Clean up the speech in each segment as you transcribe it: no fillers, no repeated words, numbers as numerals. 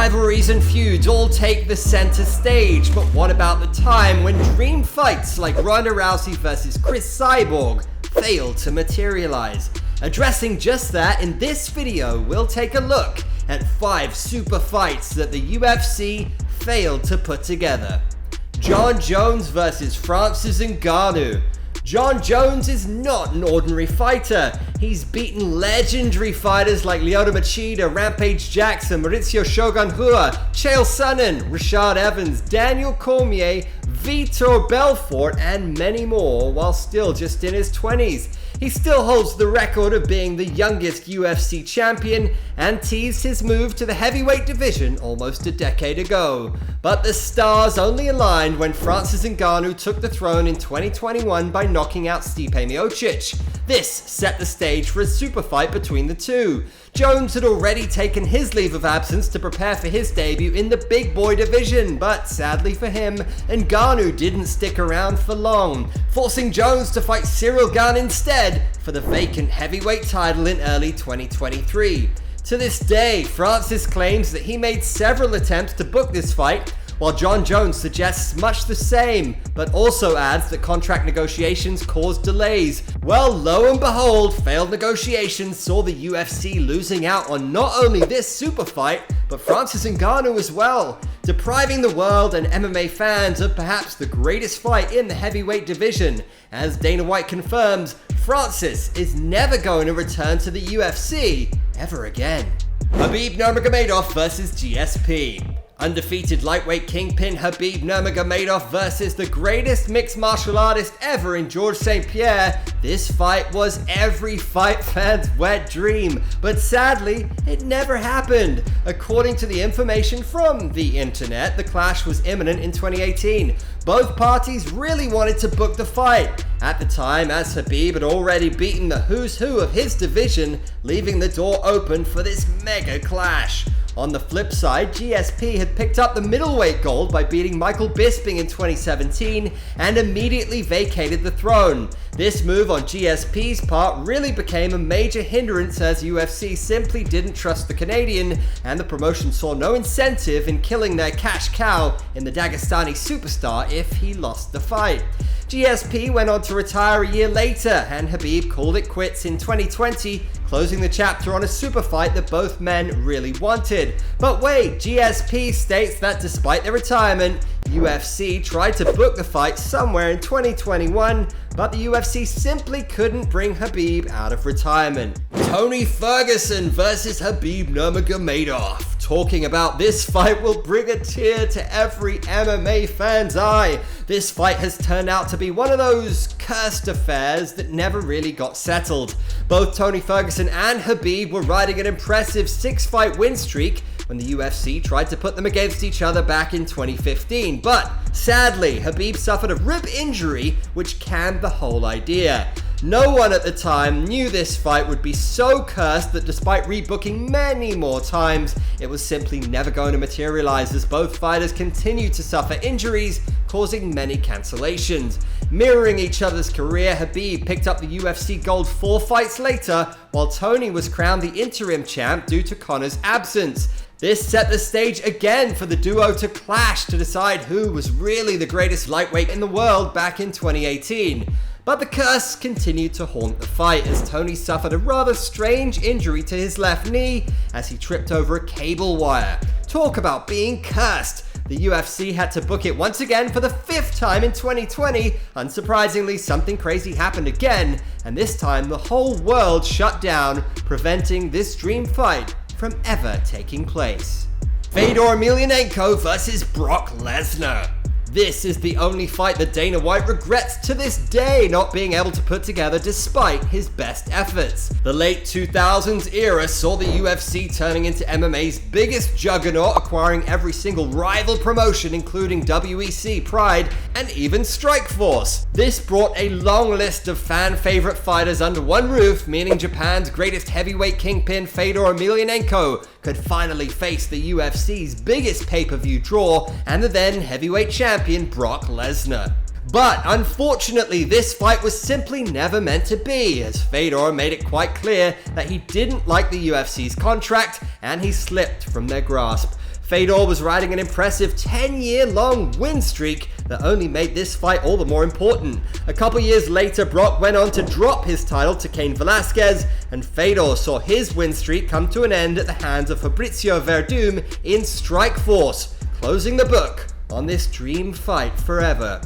Rivalries and feuds all take the center stage, but what about the time when dream fights like Ronda Rousey versus Chris Cyborg failed to materialize? Addressing just that, in this video, we'll take a look at 5 super fights that the UFC failed to put together. Jon Jones versus Francis Ngannou. Jon Jones is not an ordinary fighter. He's beaten legendary fighters like Lyoto Machida, Rampage Jackson, Mauricio Shogun Rua, Chael Sonnen, Rashad Evans, Daniel Cormier, Vitor Belfort, and many more, while still just in his 20s. He still holds the record of being the youngest UFC champion and teased his move to the heavyweight division almost a decade ago. But the stars only aligned when Francis Ngannou took the throne in 2021 by knocking out Stipe Miocic. This set the stage for a super fight between the two. Jones had already taken his leave of absence to prepare for his debut in the big boy division, but sadly for him, Ngannou didn't stick around for long, forcing Jones to fight Cyril instead for the vacant heavyweight title in early 2023. To this day, Francis claims that he made several attempts to book this fight, while Jon Jones suggests much the same, but also adds that contract negotiations caused delays. Well, lo and behold, failed negotiations saw the UFC losing out on not only this super fight, but Francis Ngannou as well, depriving the world and MMA fans of perhaps the greatest fight in the heavyweight division. As Dana White confirms, Francis is never going to return to the UFC ever again. Habib Nurmagomedov versus GSP. Undefeated lightweight kingpin Habib Nurmagomedov versus the greatest mixed martial artist ever in Georges St. Pierre. This fight was every fight fan's wet dream, but sadly, it never happened. According to the information from the internet, the clash was imminent in 2018. Both parties really wanted to book the fight at the time, as Habib had already beaten the who's who of his division, leaving the door open for this mega clash. On the flip side, GSP had picked up the middleweight gold by beating Michael Bisping in 2017 and immediately vacated the throne. This move on GSP's part really became a major hindrance, as UFC simply didn't trust the Canadian, and the promotion saw no incentive in killing their cash cow in the Dagestani superstar if he lost the fight. GSP went on to retire a year later, and Habib called it quits in 2020, closing the chapter on a super fight that both men really wanted. But wait, GSP states that despite their retirement, UFC tried to book the fight somewhere in 2021, but the UFC simply couldn't bring Habib out of retirement. Tony Ferguson versus Habib Nurmagomedov. Talking about this fight will bring a tear to every MMA fan's eye. This fight has turned out to be one of those cursed affairs that never really got settled. Both Tony Ferguson and Habib were riding an impressive 6-fight win streak when the UFC tried to put them against each other back in 2015. But sadly, Habib suffered a rib injury, which canned the whole idea. No one at the time knew this fight would be so cursed that despite rebooking many more times, it was simply never going to materialize, as both fighters continued to suffer injuries, causing many cancellations. Mirroring each other's career, Habib picked up the UFC gold 4 fights later, while Tony was crowned the interim champ due to Conor's absence. This set the stage again for the duo to clash to decide who was really the greatest lightweight in the world back in 2018. But the curse continued to haunt the fight, as Tony suffered a rather strange injury to his left knee as he tripped over a cable wire. Talk about being cursed! The UFC had to book it once again for the 5th time in 2020. Unsurprisingly, something crazy happened again, and this time the whole world shut down, preventing this dream fight from ever taking place. Fedor Emelianenko versus Brock Lesnar. This is the only fight that Dana White regrets to this day not being able to put together despite his best efforts. The late 2000s era saw the UFC turning into MMA's biggest juggernaut, acquiring every single rival promotion including WEC, Pride, and even Strikeforce. This brought a long list of fan-favorite fighters under one roof, meaning Japan's greatest heavyweight kingpin Fedor Emelianenko could finally face the UFC's biggest pay-per-view draw and the then heavyweight champion Brock Lesnar. But unfortunately, this fight was simply never meant to be, as Fedor made it quite clear that he didn't like the UFC's contract and he slipped from their grasp. Fedor was riding an impressive 10-year-long win streak that only made this fight all the more important. A couple years later, Brock went on to drop his title to Cain Velasquez, and Fedor saw his win streak come to an end at the hands of Fabricio Werdum in Strikeforce, closing the book on this dream fight forever.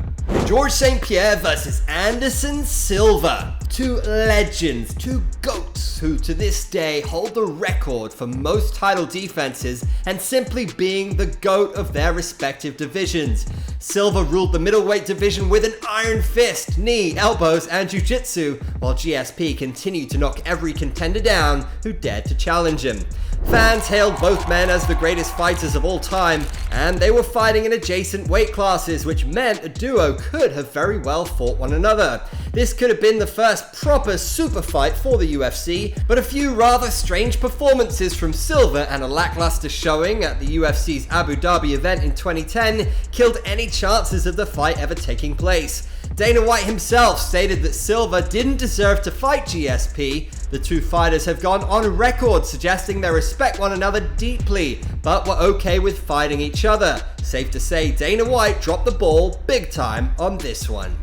Georges St-Pierre versus Anderson Silva. Two legends, two GOATs who to this day hold the record for most title defenses and simply being the GOAT of their respective divisions. Silva ruled the middleweight division with an iron fist, knee, elbows, and jiu-jitsu, while GSP continued to knock every contender down who dared to challenge him. Fans hailed both men as the greatest fighters of all time, and they were fighting in adjacent weight classes, which meant a duo could have very well fought one another. This could have been the first proper super fight for the UFC, but a few rather strange performances from Silva and a lackluster showing at the UFC's Abu Dhabi event in 2010 killed any chances of the fight ever taking place. Dana White himself stated that Silva didn't deserve to fight GSP. The two fighters have gone on record suggesting they respect one another deeply, but were okay with fighting each other. Safe to say Dana White dropped the ball big time on this one.